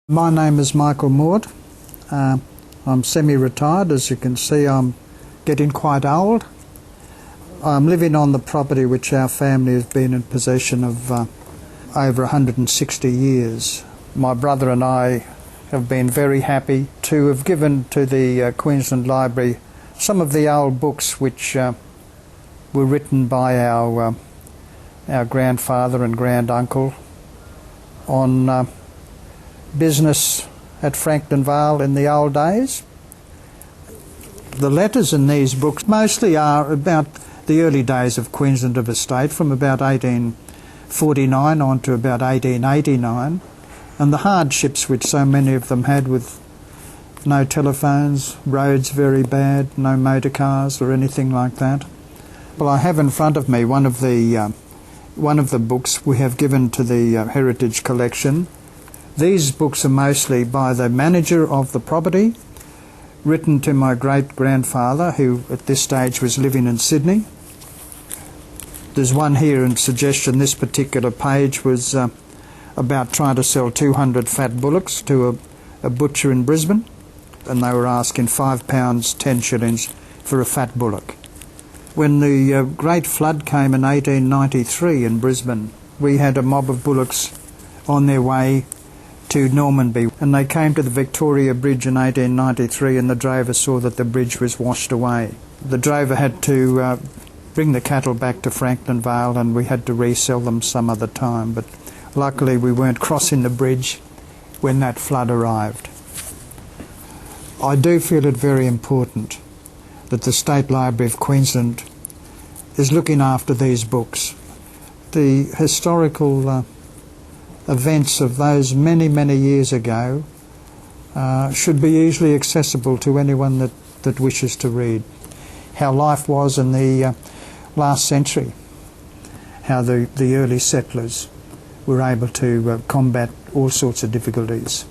My name is Michael Mort. I'm semi-retired. As you can see, I'm getting quite old. I'm living on the property which our family has been in possession of over 160 years. My brother and I have been very happy to have given to the Queensland Library some of the old books which were written by our grandfather and granduncle on business at Franklyn Vale in the old days. The letters in these books mostly are about the early days of Queensland of Estate, from about 1849 on to about 1889, and the hardships which so many of them had, with no telephones, roads very bad, no motor cars or anything like that. Well, I have in front of me one of the books we have given to the Heritage Collection. These books are mostly by the manager of the property, written to my great-grandfather, who at this stage was living in Sydney. There's one here in suggestion. This particular page was about trying to sell 200 fat bullocks to a butcher in Brisbane, and they were asking £5, 10 shillings for a fat bullock. When the great flood came in 1893 in Brisbane, we had a mob of bullocks on their way to Normanby, and they came to the Victoria Bridge in 1893, and the drover saw that the bridge was washed away. The drover had to bring the cattle back to Franklyn Vale, and we had to resell them some other time, but luckily we weren't crossing the bridge when that flood arrived. I do feel it very important that the State Library of Queensland is looking after these books. The historical events of those many, many years ago should be easily accessible to anyone that wishes to read. How life was in the last century, how the early settlers were able to combat all sorts of difficulties.